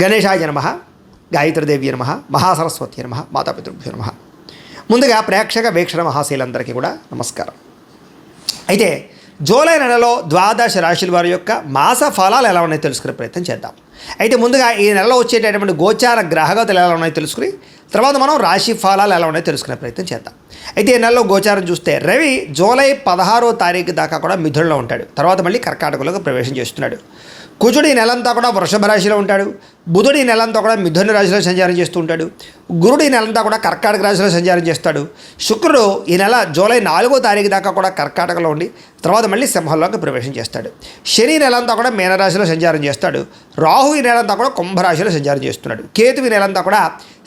గణేశాయ నమః, గాయత్రీదేవి నమః, మహాసరస్వతి నమః, మాతాపితృభ్యో నమః. ముందుగా ప్రేక్షక వీక్షణ మహాశీలందరికీ కూడా నమస్కారం. అయితే జూలై నెలలో ద్వాదశ రాశుల వారి యొక్క మాస ఫలాలు ఎలా ఉన్నాయో తెలుసుకునే ప్రయత్నం చేద్దాం. అయితే ముందుగా ఈ నెలలో వచ్చేటటువంటి గోచార గ్రహగతులు ఎలా ఉన్నాయో తెలుసుకుని తర్వాత మనం రాశి ఫలాలు ఎలా ఉన్నాయో తెలుసుకునే ప్రయత్నం చేద్దాం. అయితే ఈ నెలలో గోచారం చూస్తే రవి జూలై 16వ తారీఖు దాకా కూడా మిథునంలో ఉంటాడు. తర్వాత మళ్ళీ కర్కాటకంలోకి ప్రవేశం చేస్తున్నాడు. కుజుడు ఈ నెలంతా కూడా వృషభ రాశిలో ఉంటాడు. బుధుడు ఈ నెలంతా కూడా మిథున రాశిలో సంచారం చేస్తూ ఉంటాడు. గురుడు ఈ నెలంతా కూడా కర్కాటక రాశిలో సంచారం చేస్తాడు. శుక్రుడు ఈ నెల జూలై 4వ తారీఖు దాకా కూడా కర్కాటకలో ఉండి తర్వాత మళ్ళీ సింహంలోకి ప్రవేశం చేస్తాడు. శని ఈ నెలంతా కూడా మీనరాశిలో సంచారం చేస్తాడు. రాహు ఈ నెలంతా కూడా కుంభరాశిలో సంచారం చేస్తున్నాడు. కేతు ఈ నెలంతా కూడా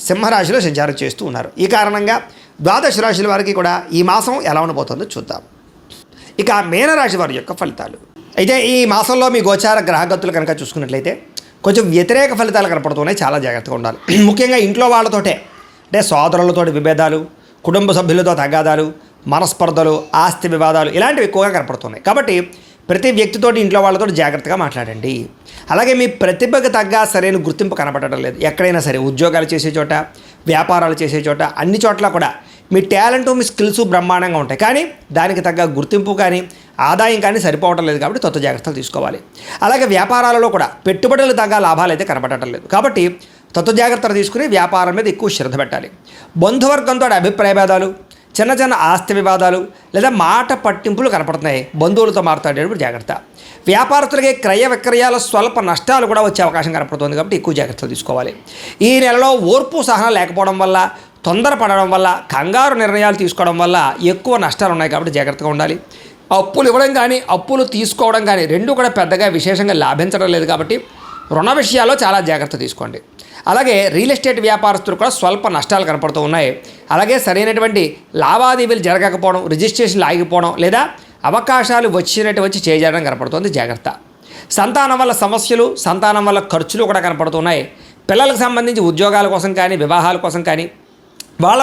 సింహరాశిలో సంచారం చేస్తూ ఉన్నారు. ఈ కారణంగా ద్వాదశ రాశుల వారికి కూడా ఈ మాసం ఎలా ఉండబోతుందో చూద్దాం. ఇక మీనరాశి వారి యొక్క ఫలితాలు. అయితే ఈ మాసంలో మీ గోచార గ్రహగతులు కనుక చూసుకున్నట్లయితే కొంచెం వ్యతిరేక ఫలితాలు కనపడుతున్నాయి. చాలా జాగ్రత్తగా ఉండాలి. ముఖ్యంగా ఇంట్లో వాళ్ళతోటే అంటే సోదరులతోటి విభేదాలు, కుటుంబ సభ్యులతో తగాదాలు, మనస్పర్ధలు, ఆస్తి వివాదాలు ఇలాంటివి ఎక్కువగా కనపడుతున్నాయి. కాబట్టి ప్రతి వ్యక్తితోటి ఇంట్లో వాళ్ళతో జాగ్రత్తగా మాట్లాడండి. అలాగే మీ ప్రతిభకు తగ్గ సరైన గుర్తింపు కనపడటం లేదు. ఎక్కడైనా సరే ఉద్యోగాలు చేసే చోట, వ్యాపారాలు చేసే చోట, అన్ని చోట్ల కూడా మీ టాలెంటు మీ స్కిల్స్ బ్రహ్మాండంగా ఉంటాయి. కానీ దానికి తగ్గ గుర్తింపు కానీ ఆదాయం కానీ సరిపోవటం లేదు. కాబట్టి కొత్త జాగ్రత్తలు తీసుకోవాలి. అలాగే వ్యాపారాలలో కూడా పెట్టుబడులు తగ్గ లాభాలు అయితే కనపడటం లేదు. కాబట్టి కొత్త జాగ్రత్తలు తీసుకుని వ్యాపారం మీద ఎక్కువ శ్రద్ధ పెట్టాలి. బంధువర్గంతో అభిప్రాయ భేదాలు, చిన్న చిన్న ఆస్తి వివాదాలు లేదా మాట పట్టింపులు కనపడుతున్నాయి. బంధువులతో మాట్లాడేటప్పుడు జాగ్రత్త. వ్యాపారస్తులకి క్రయ విక్రయాల స్వల్ప నష్టాలు కూడా వచ్చే అవకాశం కనపడుతుంది. కాబట్టి ఎక్కువ జాగ్రత్తలు తీసుకోవాలి. ఈ నెలలో ఓర్పు సహనం లేకపోవడం వల్ల, తొందరపడడం వల్ల, కంగారు నిర్ణయాలు తీసుకోవడం వల్ల ఎక్కువ నష్టాలు ఉన్నాయి. కాబట్టి జాగ్రత్తగా ఉండాలి. అప్పులు ఇవ్వడం కానీ అప్పులు తీసుకోవడం కానీ రెండూ కూడా పెద్దగా విశేషంగా లాభించడం లేదు. కాబట్టి రుణ విషయాల్లో చాలా జాగ్రత్త తీసుకోండి. అలాగే రియల్ ఎస్టేట్ వ్యాపారస్తులు కూడా స్వల్ప నష్టాలు కనపడుతూ ఉన్నాయి. అలాగే సరైనటువంటి లావాదేవీలు జరగకపోవడం, రిజిస్ట్రేషన్లు ఆగిపోవడం లేదా అవకాశాలు వచ్చి చేయడం కనపడుతుంది. జాగ్రత్త. సంతానం వల్ల సమస్యలు, సంతానం వల్ల ఖర్చులు కూడా కనపడుతున్నాయి. పిల్లలకు సంబంధించి ఉద్యోగాల కోసం కానీ, వివాహాల కోసం కానీ, వాళ్ళ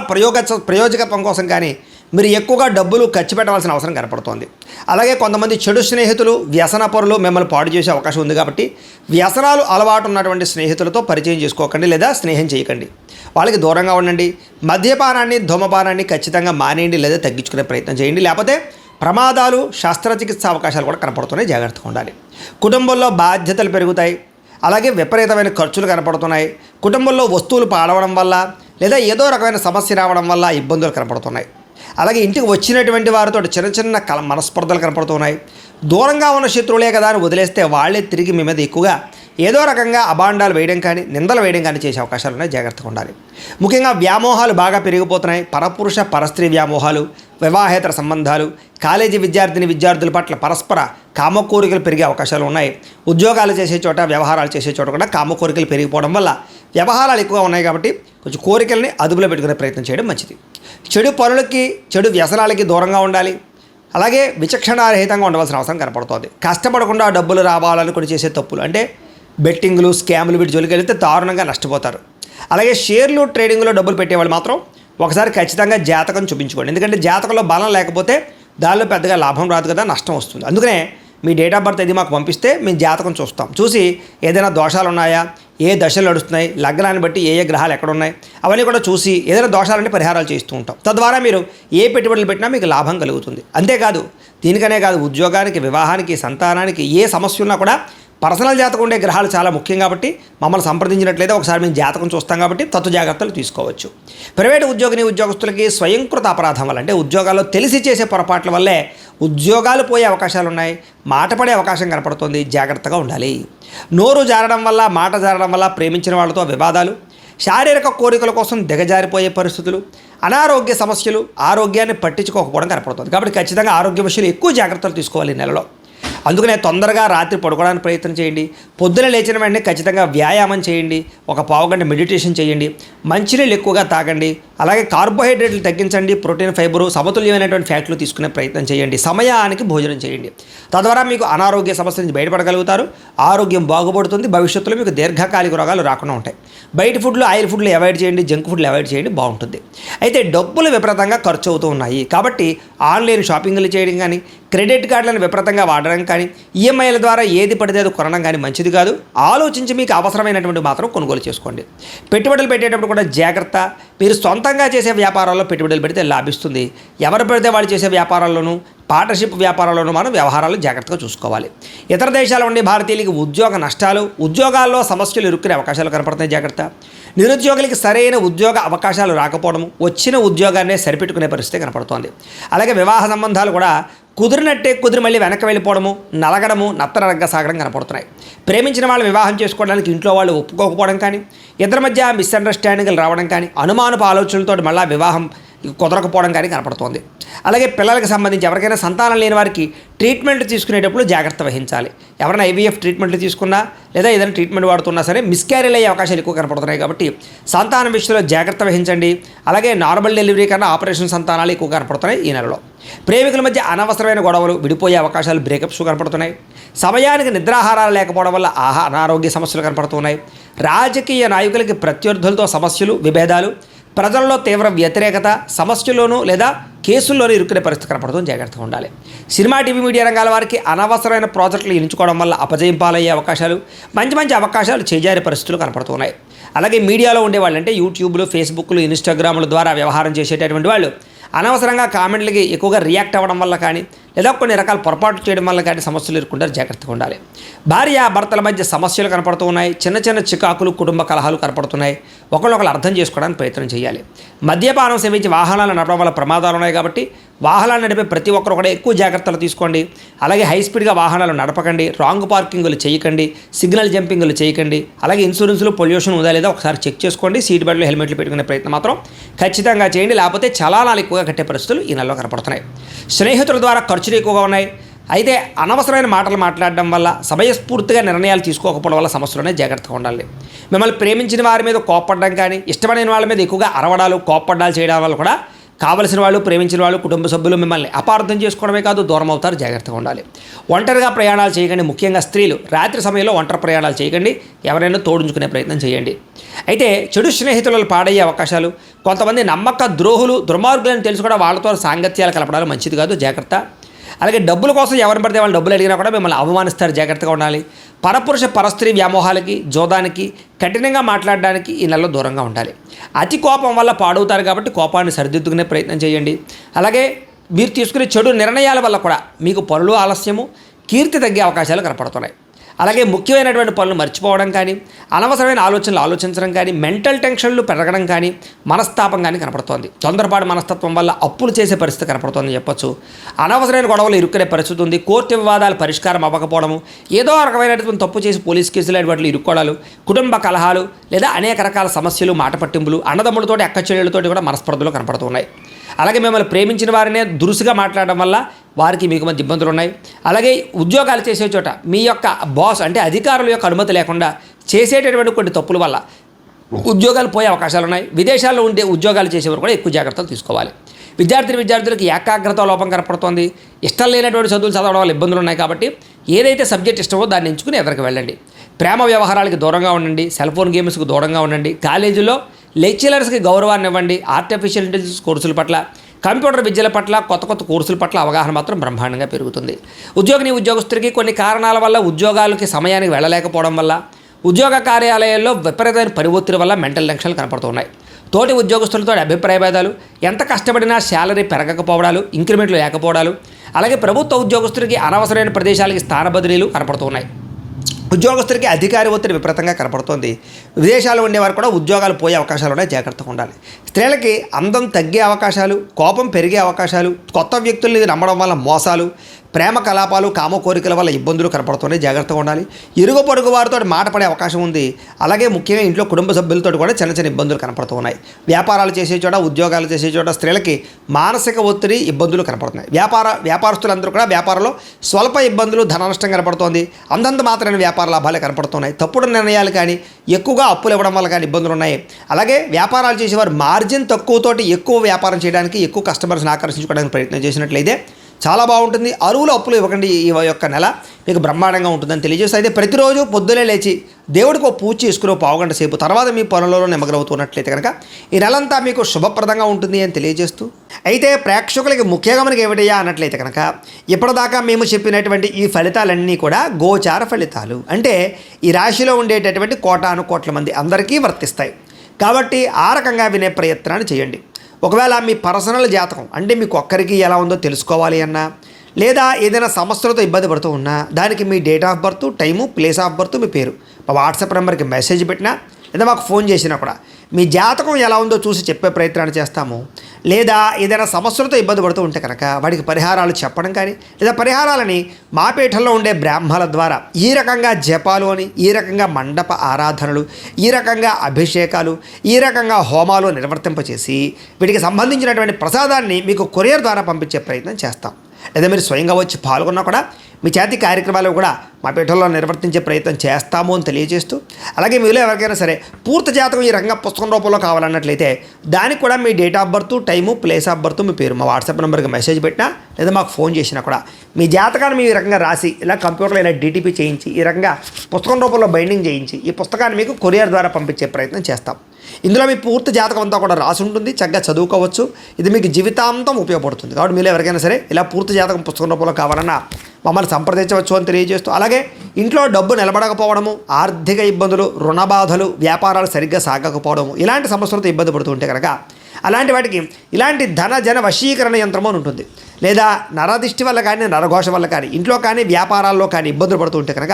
ప్రయోజకత్వం కోసం కానీ మీరు ఎక్కువగా డబ్బులు ఖర్చు పెట్టవలసిన అవసరం కనపడుతోంది. అలాగే కొంతమంది చెడు స్నేహితులు, వ్యసనపరులు మిమ్మల్ని పాడు చేసే అవకాశం ఉంది. కాబట్టి వ్యసనాలు అలవాటు ఉన్నటువంటి స్నేహితులతో పరిచయం చేసుకోకండి లేదా స్నేహం చేయకండి. వాళ్ళకి దూరంగా ఉండండి. మద్యపానాన్ని, ధూమపానాన్ని ఖచ్చితంగా మానేయండి లేదా తగ్గించుకునే ప్రయత్నం చేయండి. లేకపోతే ప్రమాదాలు, శస్త్రచికిత్స అవకాశాలు కూడా కనపడుతున్నాయి. జాగ్రత్తగా ఉండాలి. కుటుంబంలో బాధ్యతలు పెరుగుతాయి. అలాగే విపరీతమైన ఖర్చులు కనపడుతున్నాయి. కుటుంబంలో వస్తువులు పాడవడం వల్ల లేదా ఏదో రకమైన సమస్య రావడం వల్ల ఇబ్బందులు కనపడుతున్నాయి. అలాగే ఇంటికి వచ్చినటువంటి వారితో చిన్న చిన్న మనస్పర్ధలు కనపడుతున్నాయి. దూరంగా ఉన్న శత్రువులే కదా అని వదిలేస్తే వాళ్ళే తిరిగి మీ మీద ఎక్కువగా ఏదో రకంగా అభాండాలు వేయడం కానీ, నిందలు వేయడం కానీ చేసే అవకాశాలు ఉన్నాయి. జాగ్రత్తగా ఉండాలి. ముఖ్యంగా వ్యామోహాలు బాగా పెరిగిపోతున్నాయి. పరపురుష పరస్త్రీ వ్యామోహాలు, వివాహేతర సంబంధాలు, కాలేజీ విద్యార్థుల పట్ల పరస్పర కామకోరికలు పెరిగే అవకాశాలు ఉన్నాయి. ఉద్యోగాలు చేసే చోట, వ్యవహారాలు చేసే చోట కూడా కామకోరికలు పెరిగిపోవడం వల్ల వ్యవహారాలు ఎక్కువగా ఉన్నాయి. కాబట్టి కొంచెం కోరికల్ని అదుపులో పెట్టుకునే ప్రయత్నం చేయడం మంచిది. చెడు పనులకి, చెడు వ్యసనాలకి దూరంగా ఉండాలి. అలాగే విచక్షణారహితంగా ఉండవలసిన అవసరం కనపడుతుంది. కష్టపడకుండా డబ్బులు రావాలనుకుని చేసే తప్పులు అంటే బెట్టింగ్లు, స్కాములు వీటి జోలికి వెళ్తే దారుణంగా నష్టపోతారు. అలాగే షేర్లు, ట్రేడింగ్లో డబ్బులు పెట్టేవాళ్ళు మాత్రం ఒకసారి ఖచ్చితంగా జాతకం చూపించుకోండి. ఎందుకంటే జాతకంలో బలం లేకపోతే దానిలో పెద్దగా లాభం రాదు కదా, నష్టం వస్తుంది. అందుకనే మీ డేట్ ఆఫ్ బర్త్ ఇది మాకు పంపిస్తే మేము జాతకం చూస్తాం. చూసి ఏదైనా దోషాలు ఉన్నాయా, ఏ దశలు నడుస్తున్నాయి, లగ్నాన్ని బట్టి ఏ గ్రహాలు ఎక్కడ ఉన్నాయి అవన్నీ కూడా చూసి ఏదైనా దోషాలంటే పరిహారాలు చేస్తూ ఉంటాం. తద్వారా మీరు ఏ పెట్టుబడులు పెట్టినా మీకు లాభం కలుగుతుంది. అంతేకాదు, దీనికనే కాదు, ఉద్యోగానికి, వివాహానికి, సంతానానికి ఏ సమస్య ఉన్నా కూడా పర్సనల్ జాతకం ఉండే గ్రహాలు చాలా ముఖ్యం. కాబట్టి మమ్మల్ని సంప్రదించినట్లయితే ఒకసారి మేము జాతకం చూస్తాం. కాబట్టి తత్వ జాగ్రత్తలు తీసుకోవచ్చు. ప్రైవేటు ఉద్యోగస్తులకి స్వయంకృత అపరాధం వల్ల అంటే ఉద్యోగాల్లో తెలిసి చేసే పొరపాట్ల వల్లే ఉద్యోగాలు పోయే అవకాశాలు ఉన్నాయి. మాట పడే అవకాశం కనపడుతుంది. జాగ్రత్తగా ఉండాలి. నోరు జారడం వల్ల, మాట జారడం వల్ల ప్రేమించిన వాళ్ళతో వివాదాలు, శారీరక కోరికల కోసం దిగజారిపోయే పరిస్థితులు, అనారోగ్య సమస్యలు, ఆరోగ్యాన్ని పట్టించుకోకపోవడం కనపడుతుంది. కాబట్టి ఖచ్చితంగా ఆరోగ్య విషయాలు ఎక్కువ జాగ్రత్తలు తీసుకోవాలి ఈ నెలలో. అందుకనే తొందరగా రాత్రి పడుకోవడానికి ప్రయత్నం చేయండి. పొద్దున లేచిన వెంటనే ఖచ్చితంగా వ్యాయామం చేయండి. ఒక పావుగంట మెడిటేషన్ చేయండి. మంచినీళ్ళు ఎక్కువగా తాగండి. అలాగే కార్బోహైడ్రేట్లు తగ్గించండి. ప్రోటీన్, ఫైబరు, సమతుల్యమైనటువంటి ఫ్యాట్లు తీసుకునే ప్రయత్నం చేయండి. సమయానికి భోజనం చేయండి. తద్వారా మీకు అనారోగ్య సమస్య నుంచి బయటపడగలుగుతారు. ఆరోగ్యం బాగుపడుతుంది. భవిష్యత్తులో మీకు దీర్ఘకాలిక రోగాలు రాకుండా ఉంటాయి. బయట ఫుడ్లు, ఆయిల్ ఫుడ్లు అవాయిడ్ చేయండి. జంక్ ఫుడ్లు అవాయిడ్ చేయండి. బాగుంటుంది. అయితే డబ్బులు విపరీతంగా ఖర్చు అవుతూ ఉన్నాయి. కాబట్టి ఆన్లైన్ షాపింగ్లు చేయడం కానీ, క్రెడిట్ కార్డులను విపరీతంగా వాడడం కానీ, కానీ ఈఎంఐల ద్వారా ఏది పడితే అది కొనడం కానీ మంచిది కాదు. ఆలోచించి మీకు అవసరమైనటువంటి మాత్రం కొనుగోలు చేసుకోండి. పెట్టుబడులు పెట్టేటప్పుడు కూడా జాగ్రత్త. మీరు సొంతంగా చేసే వ్యాపారాల్లో పెట్టుబడులు పెడితే లాభిస్తుంది. ఎవరు పెడితే వాళ్ళు చేసే వ్యాపారాల్లోనూ పార్ట్నర్షిప్ వ్యాపారాల్లోనూ మనం వ్యవహారాలు జాగ్రత్తగా చూసుకోవాలి. ఇతర దేశాల ఉండే భారతీయులకి ఉద్యోగ నష్టాలు, ఉద్యోగాల్లో సమస్యలు ఇరుక్కునే అవకాశాలు కనపడుతున్నాయి. జాగ్రత్త. నిరుద్యోగులకి సరైన ఉద్యోగ అవకాశాలు రాకపోవడము, వచ్చిన ఉద్యోగాన్నే సరిపెట్టుకునే పరిస్థితి కనపడుతోంది. అలాగే వివాహ సంబంధాలు కూడా కుదిరినట్టే కుదిరి మళ్ళీ వెనక్కి వెళ్ళిపోవడము, నలగడము, నత్తనరగ్గా సాగడం కనపడుతున్నాయి. ప్రేమించిన వాళ్ళు వివాహం చేసుకోవడానికి ఇంట్లో వాళ్ళు ఒప్పుకోకపోవడం కానీ, ఇద్దరి మధ్య మిస్అండర్స్టాండింగ్లు రావడం కానీ, అనుమానపు ఆలోచనలతో మళ్ళీ వివాహం కుదరకపోవడం కానీ కనపడుతోంది. అలాగే పిల్లలకు సంబంధించి ఎవరికైనా సంతానం లేని వారికి ట్రీట్మెంట్ తీసుకునేటప్పుడు జాగ్రత్త వహించాలి. ఎవరైనా ఐవీఎఫ్ ట్రీట్మెంట్లు తీసుకున్నా లేదా ఏదైనా ట్రీట్మెంట్ వాడుతున్నా సరే మిస్క్యారేజ్ అయ్యే అవకాశాలు ఎక్కువ కనపడుతున్నాయి. కాబట్టి సంతానం విషయంలో జాగ్రత్త వహించండి. అలాగే నార్మల్ డెలివరీ కన్నా ఆపరేషన్ సంతానాలు ఎక్కువ కనపడుతున్నాయి ఈ నెలలో. ప్రేమికుల మధ్య అనవసరమైన గొడవలు, విడిపోయే అవకాశాలు, బ్రేకప్స్ కనపడుతున్నాయి. సమయానికి నిద్రాహారాలు లేకపోవడం వల్ల అనారోగ్య సమస్యలు కనపడుతున్నాయి. రాజకీయ నాయకులకి ప్రత్యర్థులతో సమస్యలు, విభేదాలు, ప్రజల్లో తీవ్ర వ్యతిరేకత, సమస్యల్లోనూ లేదా కేసుల్లోనూ ఇరుక్కునే పరిస్థితి కనపడుతుంది. జాగ్రత్తగా ఉండాలి. సినిమా, టీవీ, మీడియా రంగాల వారికి అనవసరమైన ప్రాజెక్టులు ఎంచుకోవడం వల్ల అపజయం పాలయ్యే అవకాశాలు, మంచి అవకాశాలు చేజారే పరిస్థితులు కనపడుతున్నాయి. అలాగే మీడియాలో ఉండేవాళ్ళు అంటే యూట్యూబ్లు, ఫేస్బుక్లు, ఇన్స్టాగ్రాముల ద్వారా వ్యవహారం చేసేటటువంటి వాళ్ళు అనవసరంగా కామెంట్లకి ఎక్కువగా రియాక్ట్ అవ్వడం వల్ల కానీ లేదా కొన్ని రకాల పొరపాట్లు చేయడం వల్ల కానీ సమస్యలు ఎదుర్కొంటారు. జాగ్రత్తగా ఉండాలి. భార్య భర్తల మధ్య సమస్యలు కనపడుతూ ఉన్నాయి. చిన్న చికాకులు, కుటుంబ కలహాలు కనపడుతున్నాయి. ఒకళ్ళొకళ్ళు అర్థం చేసుకోవడానికి ప్రయత్నం చేయాలి. మద్యపానం సేవించి వాహనాలు నడపడం వల్ల ప్రమాదాలు ఉన్నాయి. కాబట్టి వాహనాలు నడిపే ప్రతి ఒక్కరు కూడా ఎక్కువ జాగ్రత్తలు తీసుకోండి. అలాగే హై స్పీడ్గా వాహనాలు నడపకండి, రాంగ్ పార్కింగ్లు చేయకండి, సిగ్నల్ జంపింగ్లు చేయకండి. అలాగే ఇన్సూరెన్స్లు, పొల్యూషన్ ఉందా లేదా ఒకసారి చెక్ చేసుకోండి. సీట్ బెల్ట్లు, హెల్మెట్లు పెట్టుకునే ప్రయత్నం మాత్రం ఖచ్చితంగా చేయండి. లేకపోతే చలానాలు ఎక్కువగా కట్టే పరిస్థితులు ఈ నెలలో కనపడుతున్నాయి. స్నేహితుల ద్వారా ఖర్చులు ఎక్కువగా ఉన్నాయి. అయితే అనవసరమైన మాటలు మాట్లాడడం వల్ల, సమయస్ఫూర్తిగా నిర్ణయాలు తీసుకోకపోవడం వల్ల సమస్యలునే జాగ్రత్తగా ఉండాలి. మిమ్మల్ని ప్రేమించిన వారి మీద కోప్పడడం కానీ, ఇష్టమైన వాళ్ళ మీద ఎక్కువగా అరవడాలు, కోప్పడ్డాలు చేయడం వల్ల కూడా కావలసిన వాళ్ళు, ప్రేమించిన వాళ్ళు, కుటుంబ సభ్యులు మిమ్మల్ని అపార్థం చేసుకోవడమే కాదు దూరం అవుతారు. జాగ్రత్తగా ఉండాలి. ఒంటరిగా ప్రయాణాలు చేయకండి. ముఖ్యంగా స్త్రీలు రాత్రి సమయంలో ఒంటరి ప్రయాణాలు చేయకండి. ఎవరైనా తోడించుకునే ప్రయత్నం చేయండి. అయితే చెడు స్నేహితులు పాడయ్యే అవకాశాలు, కొంతమంది నమ్మక ద్రోహులు, దుర్మార్గులను తెలుసు కూడా వాళ్ళతో సాంగత్యాలు కలపడాలు మంచిది కాదు. జాగ్రత్త. అలాగే డబ్బుల కోసం ఎవరిని పడితే వాళ్ళు డబ్బులు అడిగినా కూడా మిమ్మల్ని అవమానిస్తారు. జాగ్రత్తగా ఉండాలి. పరపురుష పరస్త్రీ వ్యామోహాలకి, జోదానికి, కఠినంగా మాట్లాడడానికి ఈ నెలలో దూరంగా ఉండాలి. అతి కోపం వల్ల పాడవుతారు. కాబట్టి కోపాన్ని సరిదిద్దుకునే ప్రయత్నం చేయండి. అలాగే మీరు తీసుకునే చెడు నిర్ణయాల వల్ల కూడా మీకు పనులు ఆలస్యము, కీర్తి తగ్గే అవకాశాలు కనపడుతున్నాయి. అలాగే ముఖ్యమైనటువంటి పనులు మర్చిపోవడం కానీ, అనవసరమైన ఆలోచనలు ఆలోచించడం కానీ, మెంటల్ టెన్షన్లు పెరగడం కానీ, మనస్తాపం కానీ కనపడుతోంది. తొందరపాటు మనస్తత్వం వల్ల అప్పులు చేసే పరిస్థితి కనపడుతోందని చెప్పొచ్చు. అనవసరమైన గొడవలు ఇరుక్కునే పరిస్థితి ఉంది. కోర్టు వివాదాలు పరిష్కారం అవ్వకపోవడము, ఏదో రకమైనటువంటి తప్పు చేసి పోలీస్ కేసులు వాటిలో ఇరుక్కోవడాలు, కుటుంబ కలహాలు లేదా అనేక రకాల సమస్యలు, మాట పట్టింపులు, అన్నదమ్ములతోటి, అక్క చెల్లెళ్ళతోటి కూడా మనస్పర్ధలు కనపడుతున్నాయి. అలాగే మిమ్మల్ని ప్రేమించిన వారినే దురుసుగా మాట్లాడడం వల్ల వారికి మీకు మధ్య ఇబ్బందులు ఉన్నాయి. అలాగే ఉద్యోగాలు చేసే చోట మీ యొక్క బాస్ అంటే అధికారుల యొక్క అనుమతి లేకుండా చేసేటటువంటి కొన్ని తప్పుల వల్ల ఉద్యోగాలు పోయే అవకాశాలు ఉన్నాయి. విదేశాల్లో ఉండే ఉద్యోగాలు చేసేవారు కూడా ఎక్కువ జాగ్రత్తలు తీసుకోవాలి. విద్యార్థులకు ఏకాగ్రత లోపం కనపడుతోంది. ఇష్టం లేనటువంటి చదువులు చదవడం వల్ల ఇబ్బందులు ఉన్నాయి. కాబట్టి ఏదైతే సబ్జెక్ట్ ఇష్టమో దాన్ని ఎంచుకుని ఎదరికి వెళ్ళండి. ప్రేమ వ్యవహారాలకి దూరంగా ఉండండి. సెల్ ఫోన్ గేమ్స్కి దూరంగా ఉండండి. కాలేజీలో లెక్చరర్స్కి గౌరవాన్ని ఇవ్వండి. ఆర్టిఫిషియల్ ఇంటెలిజెన్స్ కోర్సుల పట్ల, కంప్యూటర్ విద్యల పట్ల, కొత్త కోర్సుల పట్ల అవగాహన మాత్రం బ్రహ్మాండంగా పెరుగుతుంది. ఉద్యోగస్తులకి కొన్ని కారణాల వల్ల ఉద్యోగాలకి సమయానికి వెళ్ళలేకపోవడం వల్ల, ఉద్యోగ కార్యాలయాల్లో విపరీతమైన పని ఒత్తిడి వల్ల మెంటల్ టెన్షన్లు కనపడుతున్నాయి. తోటి ఉద్యోగస్తులతో అభిప్రాయ భేదాలు, ఎంత కష్టపడినా శాలరీ పెరగకపోవడాలు, ఇంక్రిమెంట్లు లేకపోవడాలు, అలాగే ప్రభుత్వ ఉద్యోగస్తులకి అనవసరమైన ప్రదేశాలకి స్థాన బదిలీలు కనపడుతున్నాయి. ఉద్యోగస్తులకి అధికారి ఒత్తిడి విపరీతంగా కనపడుతోంది. విదేశాల్లో ఉండేవారు కూడా ఉద్యోగాలు పోయే అవకాశాలు ఉన్నాయి. జాగ్రత్తగా ఉండాలి. స్త్రీలకి అందం తగ్గే అవకాశాలు, కోపం పెరిగే అవకాశాలు, కొత్త వ్యక్తుల్ని నమ్మడం వల్ల మోసాలు, ప్రేమ కలాపాలు, కామ కోరికల వల్ల ఇబ్బందులు కనపడుతున్నాయి. జాగ్రత్తగా ఉండాలి. ఇరుగు పొరుగు వారితో మాట పడే అవకాశం ఉంది. అలాగే ముఖ్యంగా ఇంట్లో కుటుంబ సభ్యులతో కూడా చిన్న ఇబ్బందులు కనపడుతున్నాయి. వ్యాపారాలు చేసే చోట, ఉద్యోగాలు చేసే చోట స్త్రీలకి మానసిక ఒత్తిడి, ఇబ్బందులు కనపడుతున్నాయి. వ్యాపారస్తులందరూ కూడా వ్యాపారంలో స్వల్ప ఇబ్బందులు, ధన నష్టం కనపడుతోంది. అంతంత మాత్రమే వ్యాపార లాభాలే కనపడుతున్నాయి. తప్పుడు నిర్ణయాలు కానీ, ఎక్కువగా అప్పులు ఇవ్వడం వల్ల కానీ ఇబ్బందులు ఉన్నాయి. అలాగే వ్యాపారాలు చేసేవారు మార్జిన్ తక్కువతోటి ఎక్కువ వ్యాపారం చేయడానికి, ఎక్కువ కస్టమర్స్ని ఆకర్షించుకోవడానికి ప్రయత్నం చేసినట్లయితే చాలా బాగుంటుంది. అరువులు అప్పులు ఇవ్వకండి. ఈ యొక్క నెల మీకు బ్రహ్మాండంగా ఉంటుందని తెలియజేస్తే, అయితే ప్రతిరోజు పొద్దునే లేచి దేవుడికి ఒక పూజ చేసుకుని పావుగంట సేపు తర్వాత మీ పనులలో నిమగ్నమవుతున్నట్లయితే కనుక ఈ నెలంతా మీకు శుభప్రదంగా ఉంటుంది అని తెలియజేస్తూ, అయితే ప్రేక్షకులకి ముఖ్యంగా మనకి ఏమిటయ్యా అన్నట్లయితే కనుక ఇప్పటిదాకా మేము చెప్పినటువంటి ఈ ఫలితాలన్నీ కూడా గోచార ఫలితాలు, అంటే ఈ రాశిలో ఉండేటటువంటి కోటాను కోట్ల మంది అందరికీ వర్తిస్తాయి. కాబట్టి ఆ రకంగా వినే ప్రయత్నాన్ని చేయండి. ఒకవేళ మీ పర్సనల్ జాతకం అంటే మీకు ఒక్కరికి ఎలా ఉందో తెలుసుకోవాలి అన్నా, లేదా ఏదైనా సమస్యలతో ఇబ్బంది పడుతూ ఉన్నా దానికి మీ date of birth, time, place of birth, మీ పేరు మా వాట్సాప్ నెంబర్కి మెసేజ్ పెట్టినా లేదా మాకు ఫోన్ చేసినా కూడా మీ జాతకం ఎలా ఉందో చూసి చెప్పే ప్రయత్నాన్ని చేస్తాము. లేదా ఏదైనా సమస్యలతో ఇబ్బంది పడుతూ ఉంటే కనుక వాడికి పరిహారాలు చెప్పడం కానీ, లేదా పరిహారాలని మా పీఠంలో ఉండే బ్రాహ్మణుల ద్వారా ఈ రకంగా జపాలు అని, ఈ రకంగా మండప ఆరాధనలు, ఈ రకంగా అభిషేకాలు, ఈ రకంగా హోమాలు నిర్వర్తింపచేసి వీటికి సంబంధించినటువంటి ప్రసాదాన్ని మీకు కొరియర్ ద్వారా పంపించే ప్రయత్నం చేస్తాం. లేదా మీరు స్వయంగా వచ్చి పాల్గొన్నా కూడా మీ చేతి కార్యక్రమాలు కూడా మా పీఠంలో నిర్వర్తించే ప్రయత్నం చేస్తాము అని తెలియజేస్తూ, అలాగే మీలో ఎవరికైనా సరే పూర్తి జాతకం ఈ రకంగా పుస్తకం రూపంలో కావాలన్నట్లయితే దానికి కూడా మీ date of birth, time, place of birth, మీ పేరు మా వాట్సాప్ నెంబర్కి మెసేజ్ పెట్టినా లేదా మాకు ఫోన్ చేసినా కూడా మీ జాతకాన్ని మీ రకంగా రాసి ఇలా కంప్యూటర్లో ఇలా డీటీపీ చేయించి ఈ రకంగా పుస్తకం రూపంలో బైండింగ్ చేయించి ఈ పుస్తకాన్ని మీకు కొరియర్ ద్వారా పంపించే ప్రయత్నం చేస్తాం. ఇందులో మీ పూర్తి జాతకం అంతా కూడా రాసి ఉంటుంది, చక్కగా చదువుకోవచ్చు. ఇది మీకు జీవితాంతం ఉపయోగపడుతుంది. కాబట్టి మీరు ఎవరికైనా సరే ఇలా పూర్తి జాతకం పుస్తకం రూపంలో కావాలన్నా మమ్మల్ని సంప్రదించవచ్చు అని తెలియజేస్తూ, అలాగే ఇంట్లో డబ్బు నిలబడకపోవడము, ఆర్థిక ఇబ్బందులు, రుణ బాధలు, వ్యాపారాలు సరిగ్గా సాగకపోవడము, ఇలాంటి సమస్యలతో ఇబ్బంది పడుతూ ఉంటే కనుక అలాంటి వాటికి ఇలాంటి ధన జన వశీకరణ యంత్రము అని ఉంటుంది. లేదా నరదిష్టి వల్ల కానీ, నరఘోష వల్ల కానీ, ఇంట్లో కానీ వ్యాపారాల్లో కానీ ఇబ్బందులు పడుతూ ఉంటే కనుక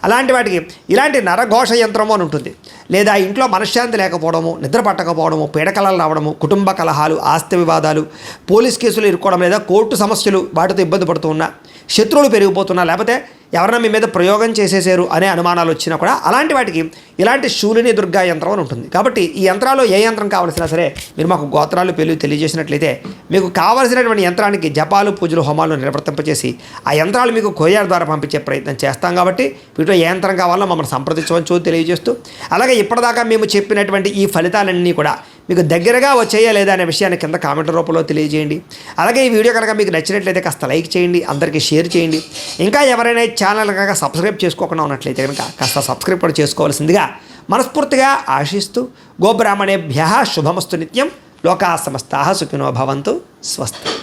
అలాంటి వాటికి ఇలాంటి నరఘోష యంత్రము అని ఉంటుంది. లేదా ఇంట్లో మనశ్శాంతి లేకపోవడము, నిద్ర పట్టకపోవడము, పీడకలలు రావడము, కుటుంబ కలహాలు, ఆస్తి వివాదాలు, పోలీస్ కేసులు ఇరుక్కోవడం, లేదా కోర్టు సమస్యలు వాటితో ఇబ్బంది పడుతూ ఉన్నా, శత్రువులు పెరిగిపోతున్నా, లేకపోతే ఎవరైనా మీ మీద ప్రయోగం చేసేసారు అనే అనుమానాలు వచ్చినా కూడా అలాంటి వాటికి ఇలాంటి శూలిని దుర్గా యంత్రం అని ఉంటుంది. కాబట్టి ఈ యంత్రాలు ఏ యంత్రం కావాల్సినా సరే మీరు మాకు గోత్రాలు పేర్లు తెలియజేసినట్లయితే మీకు కావాల్సినటువంటి యంత్రానికి జపాలు, పూజలు, హోమాలు నిర్వర్తింపచేసి ఆ యంత్రాలు మీకు కొరియర్ ద్వారా పంపించే ప్రయత్నం చేస్తాం. కాబట్టి వీటిలో ఏ యంత్రం కావాలో మమ్మల్ని సంప్రదించవచ్చు తెలియజేస్తూ, అలాగే ఇప్పటిదాకా మేము చెప్పినటువంటి ఈ ఫలితాలన్నీ కూడా మీకు దగ్గరగా వచ్చేయా లేదా అనే విషయాన్ని కింద కామెంట్ రూపంలో తెలియజేయండి. అలాగే ఈ వీడియో కనుక మీకు నచ్చినట్లయితే కాస్త లైక్ చేయండి, అందరికీ షేర్ చేయండి. ఇంకా ఎవరైనా ఛానల్ కనుక సబ్స్క్రైబ్ చేసుకోకుండా ఉన్నట్లయితే కనుక కాస్త సబ్స్క్రైబ్ కూడా చేసుకోవాల్సిందిగా మనస్ఫూర్తిగా ఆశిస్తూ, గోబ్రాహ్మణేభ్యః శుభమస్తు నిత్యం, లోకా సమస్తాః సుఖినో భవంతు, స్వస్తి.